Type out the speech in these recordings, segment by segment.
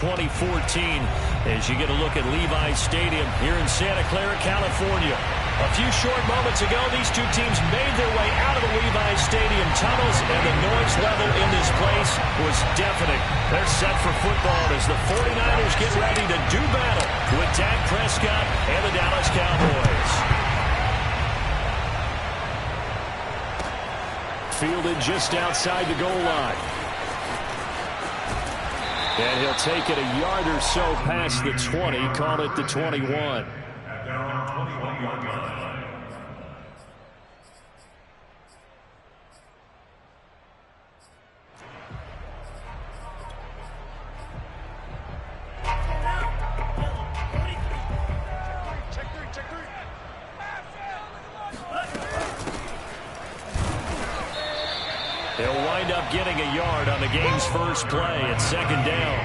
2014 as you get a look at Levi's Stadium here in Santa Clara, California. A few short moments ago, these two teams made their way out of the Levi's Stadium tunnels, and the noise level in this place was deafening. They're set for football as the 49ers get ready to do battle with Dak Prescott and the Dallas Cowboys. Fielded just outside the goal line. And he'll take it a yard or so past the 20, call it the 21. He'll wind up getting a yard on the game's first play at second down.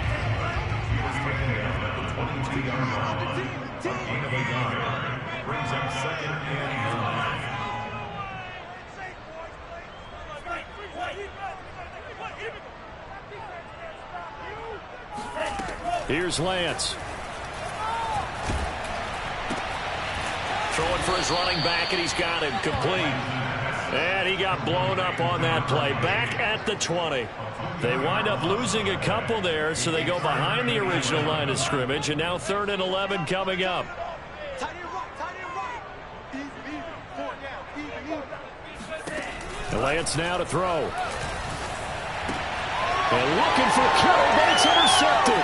Here's Lance. Throwing for his running back, and he's got him complete. And he got blown up on that play. Back at the 20. They wind up losing a couple there, so they go behind the original line of scrimmage, and now 3rd and 11 coming up. Lance now to throw. And looking for Curry, but it's intercepted.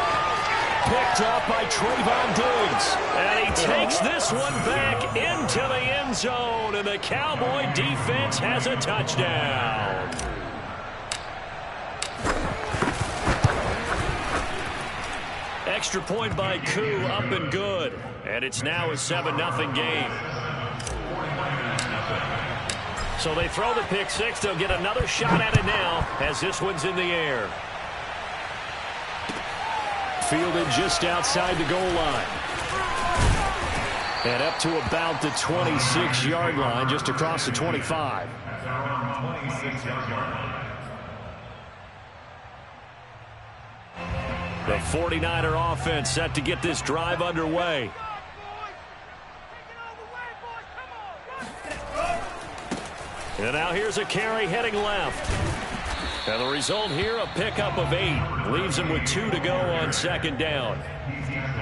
Picked up by Trayvon Diggs. And he takes this one back into the end zone. And the Cowboy defense has a touchdown. Extra point by Koo, up and good. And it's now a 7-0 game. So they throw the pick six. They'll get another shot at it now as this one's in the air. Fielded just outside the goal line. And up to about the 26-yard line, just across the 25. The 49er offense set to get this drive underway. And now here's a carry heading left. And the result here, a pickup of 8. Leaves them with 2 to go on second down.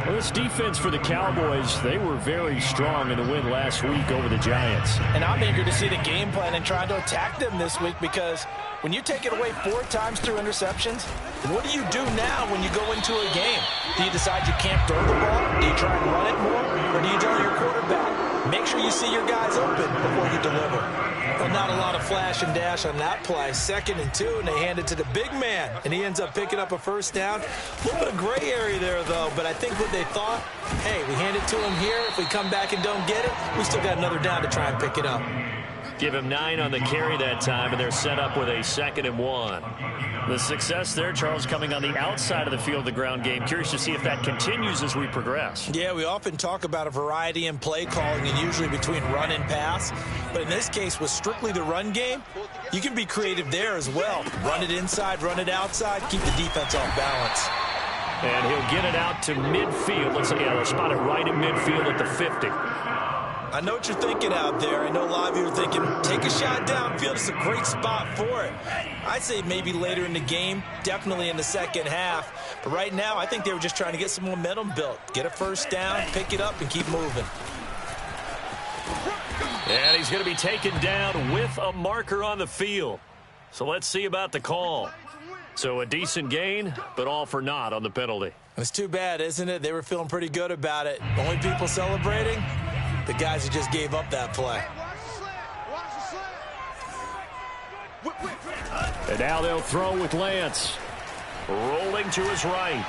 Well, this defense for the Cowboys, they were very strong in the win last week over the Giants. And I'm eager to see the game plan and trying to attack them this week, because when you take it away 4 times through interceptions, what do you do now when you go into a game? Do you decide you can't throw the ball? Do you try and run it more? Or do you tell your quarterback, make sure you see your guys open before you deliver? Well, not a lot of flash and dash on that play. 2nd and 2, and they hand it to the big man, and he ends up picking up a first down. A little bit of gray area there, though, but I think what they thought, hey, we hand it to him here. If we come back and don't get it, we still got another down to try and pick it up. Give him 9 on the carry that time, and they're set up with a 2nd and 1. The success there, Charles, coming on the outside of the field, the ground game. Curious to see if that continues as we progress. Yeah, we often talk about a variety in play calling, and usually between run and pass. But in this case, with strictly the run game, you can be creative there as well. Run it inside, run it outside, keep the defense off balance. And he'll get it out to midfield. Let's spot it right in midfield at the 50. I know what you're thinking out there. I know a lot of you are thinking, take a shot downfield. It's a great spot for it. I'd say maybe later in the game, definitely in the second half. But right now, I think they were just trying to get some momentum built. Get a first down, pick it up, and keep moving. And he's going to be taken down with a marker on the field. So let's see about the call. So a decent gain, but all for naught on the penalty. It's too bad, isn't it? They were feeling pretty good about it. Only people celebrating, the guys who just gave up that play. And now they'll throw with Lance. Rolling to his right.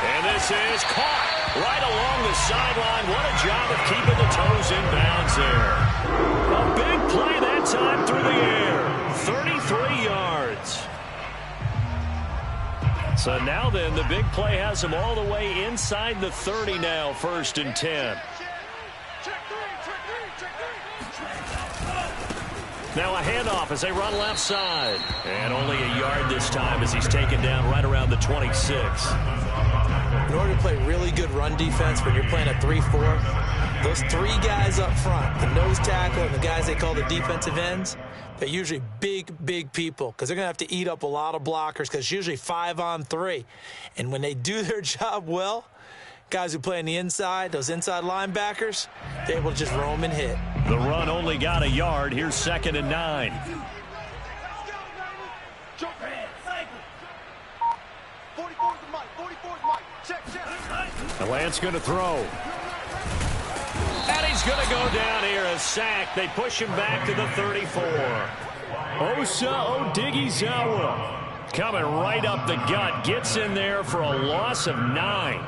And this is caught right along the sideline. What a job of keeping the toes in bounds there. A big play that time through the air. 33 yards. So now then, the big play has him all the way inside the 30 now, 1st and 10. Now a handoff as they run left side. And only a yard this time as he's taken down right around the 26. In order to play really good run defense when you're playing a 3-4, those three guys up front, the nose tackle and the guys they call the defensive ends, they're usually big people because they're going to have to eat up a lot of blockers because it's usually 5-on-3. And when they do their job well, guys who play on the inside, those inside linebackers, they're able to just roam and hit. The run only got a yard. Here's 2nd and 9. The Lance going to throw. And he's going to go down here, a sack. They push him back to the 34. Osa Odighizuwa coming right up the gut. Gets in there for a loss of 9.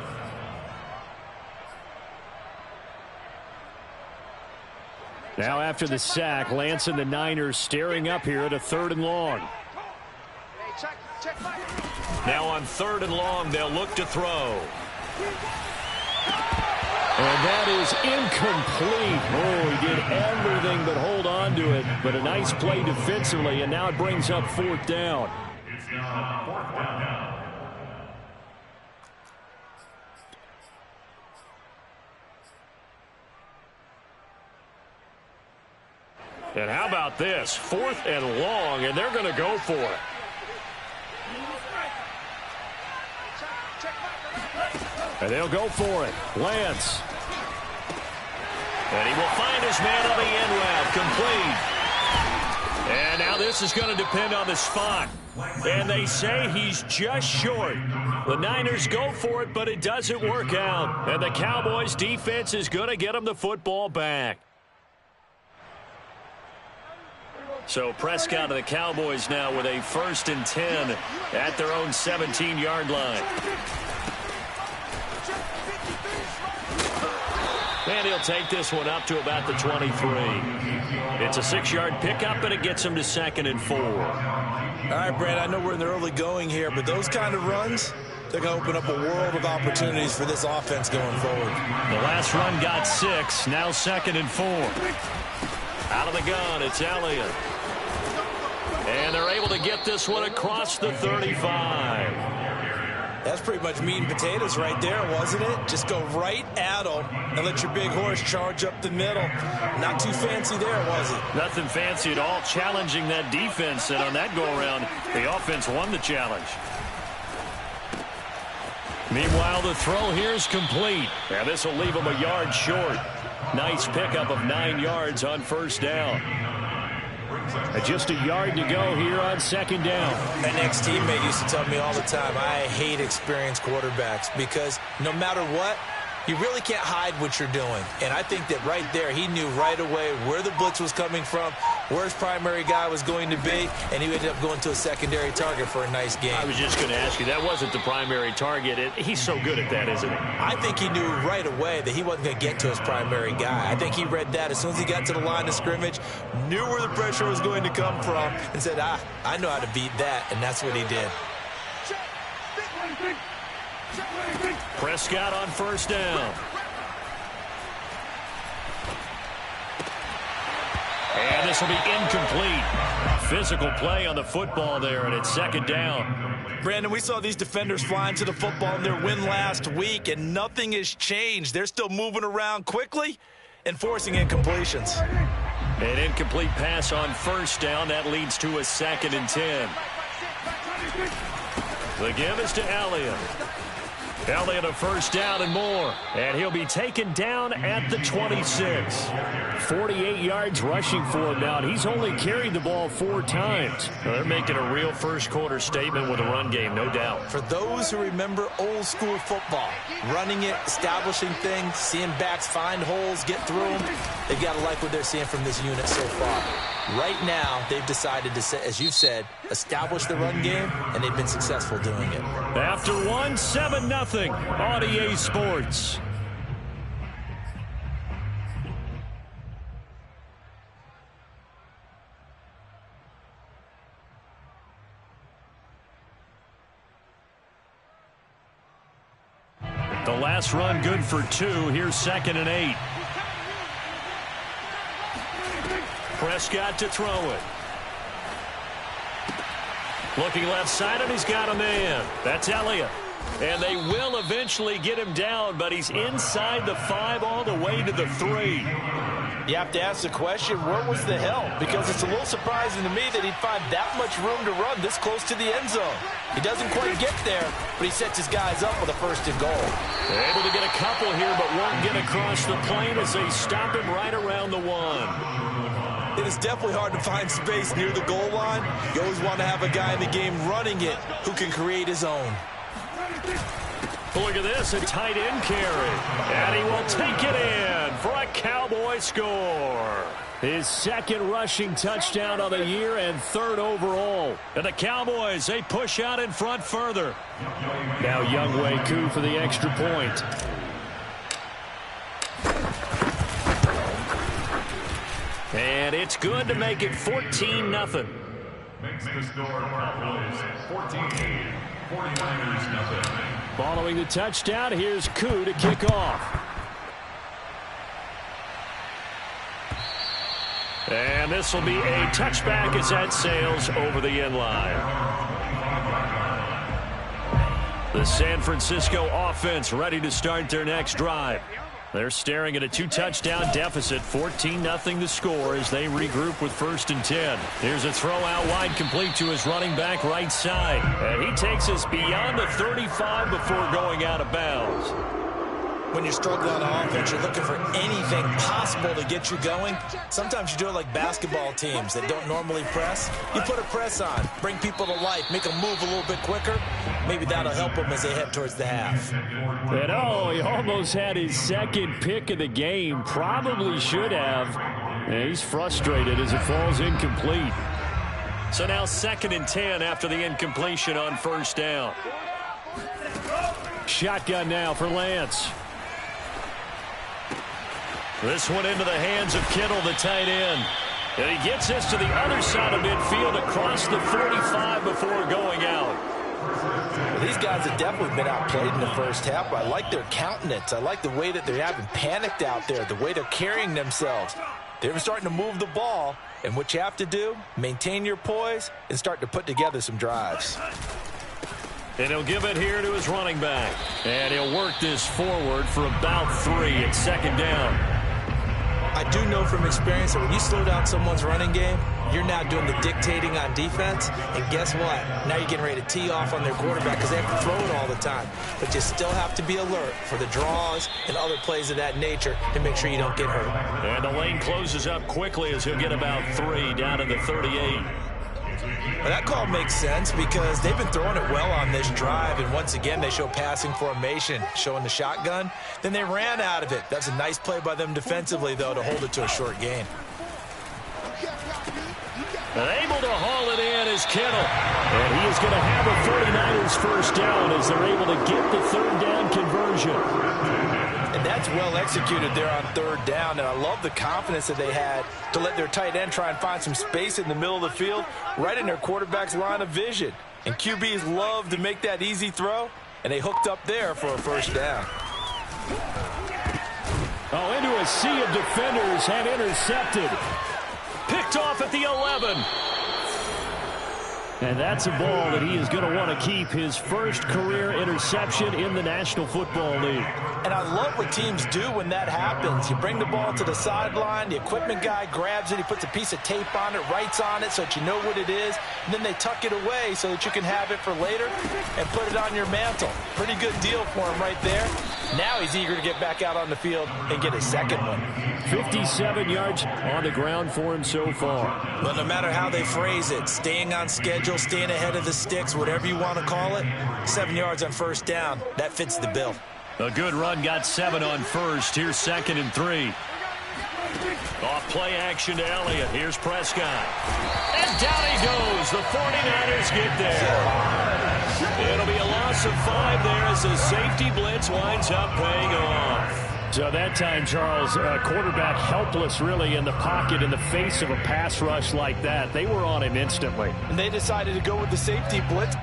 Now after the sack, Lance and the Niners staring up here at a 3rd and long. Now on 3rd and long, they'll look to throw. And that is incomplete. Oh, he did everything but hold on to it. But a nice play defensively, and now it brings up 4th down. And how about this? 4th and long, and they're going to go for it. And they'll go for it. Lance. And he will find his man on the end route. Complete. And now this is going to depend on the spot. And they say he's just short. The Niners go for it, but it doesn't work out. And the Cowboys' defense is going to get them the football back. So Prescott of the Cowboys now with a 1st and 10 at their own 17-yard line. And he'll take this one up to about the 23. It's a 6-yard pickup, and it gets him to 2nd and 4. All right, Brad, I know we're in the early going here, but those kind of runs, they're going to open up a world of opportunities for this offense going forward. The last run got 6, now 2nd and 4. Out of the gun, it's Elliott. And they're able to get this one across the 35. That's pretty much meat and potatoes right there, wasn't it? Just go right at them and let your big horse charge up the middle. Not too fancy there, was it? Nothing fancy at all, challenging that defense. And on that go-around, the offense won the challenge. Meanwhile, the throw here is complete. And this will leave him a yard short. Nice pickup of 9 yards on 1st down. Just a yard to go here on 2nd down. An ex-teammate used to tell me all the time, I hate experienced quarterbacks because no matter what, you really can't hide what you're doing. And I think that right there, he knew right away where the blitz was coming from, where his primary guy was going to be, and he ended up going to a secondary target for a nice game. I was just going to ask you, that wasn't the primary target. He's so good at that, isn't he? I think he knew right away that he wasn't going to get to his primary guy. I think he read that as soon as he got to the line of scrimmage, knew where the pressure was going to come from, and said, I know how to beat that, and that's what he did. Prescott on 1st down. And this will be incomplete. Physical play on the football there, and it's 2nd down. Brandon, we saw these defenders flying to the football in their win last week, and nothing has changed. They're still moving around quickly and forcing incompletions. An incomplete pass on 1st down. That leads to a 2nd and 10. The give is to Elliott. Elliott a 1st down and more. And he'll be taken down at the 26. 48 yards rushing for him now. And he's only carried the ball 4 times. Well, they're making a real first-quarter statement with a run game, no doubt. For those who remember old-school football, running it, establishing things, seeing backs find holes, get through them, they've got to like what they're seeing from this unit so far. Right now, they've decided to, as you've said, establish the run game, and they've been successful doing it. After 7-0 on EA Sports. The last run good for 2. Here's 2nd and 8. Prescott to throw it. Looking left side, and he's got a man. That's Elliott. And they will eventually get him down, but he's inside the 5 all the way to the 3. You have to ask the question, where was the help? Because it's a little surprising to me that he'd find that much room to run this close to the end zone. He doesn't quite get there, but he sets his guys up with a 1st and goal. They're able to get a couple here, but won't get across the plane as they stop him right around the 1. It is definitely hard to find space near the goal line. You always want to have a guy in the game running it who can create his own. Look at this, a tight end carry. And he will take it in for a Cowboy score. His 2nd rushing touchdown of the year and 3rd overall. And the Cowboys, they push out in front further. Now Younghoe Koo for the extra point. And it's good to make it 14-0. Makes the score Cowboys 14-8, 49ers 0. Following the touchdown, here's Koo to kick off. And this will be a touchback as that sails over the end line. The San Francisco offense ready to start their next drive. They're staring at a 2-touchdown deficit, 14-0 the score as they regroup with 1st and 10. Here's a throw out wide, complete to his running back right side. And he takes us beyond the 35 before going out of bounds. When you're struggling on offense, you're looking for anything possible to get you going. Sometimes you do it like basketball teams that don't normally press. You put a press on, bring people to life, make them move a little bit quicker. Maybe that'll help them as they head towards the half. And he almost had his 2nd pick of the game. Probably should have. And he's frustrated as it falls incomplete. So now 2nd and 10 after the incompletion on 1st down. Shotgun now for Lance. This one into the hands of Kittle, the tight end. And he gets this to the other side of midfield across the 45 before going out. Well, these guys have definitely been outplayed in the 1st half. I like their countenance. I like the way that they haven't panicked out there, the way they're carrying themselves. They're starting to move the ball, and what you have to do, maintain your poise and start to put together some drives. And he'll give it here to his running back. And he'll work this forward for about 3 at 2nd down. I do know from experience that when you slow down someone's running game, you're now doing the dictating on defense. And guess what? Now you're getting ready to tee off on their quarterback because they have to throw it all the time. But you still have to be alert for the draws and other plays of that nature to make sure you don't get hurt. And the lane closes up quickly as he'll get about 3 down to the 38. Well, that call makes sense because they've been throwing it well on this drive, and once again they show passing formation, showing the shotgun. Then they ran out of it. That's a nice play by them defensively, though, to hold it to a short gain. And able to haul it in is Kittle. And he is going to have a 49ers 1st down as they're able to get the 3rd down conversion. And that's well executed there on 3rd down, and I love the confidence that they had to let their tight end try and find some space in the middle of the field, right in their quarterback's line of vision. And QBs love to make that easy throw, and they hooked up there for a 1st down. Into a sea of defenders and intercepted. Picked off at the 11. And that's a ball that he is going to want to keep, his 1st career interception in the National Football League. And I love what teams do when that happens. You bring the ball to the sideline, the equipment guy grabs it, he puts a piece of tape on it, writes on it so that you know what it is, and then they tuck it away so that you can have it for later and put it on your mantle. Pretty good deal for him right there. Now he's eager to get back out on the field and get his 2nd one. 57 yards on the ground for him so far. But no matter how they phrase it, staying on schedule, staying ahead of the sticks, whatever you want to call it, 7 yards on 1st down, that fits the bill. A good run, got 7 on 1st. Here's 2nd and 3. Off play action to Elliott. Here's Prescott. And down he goes. The 49ers get there. It'll be a loss of 5 there as the safety blitz winds up paying off. So that time, Charles, quarterback helpless really in the pocket in the face of a pass rush like that. They were on him instantly. And they decided to go with the safety blitz.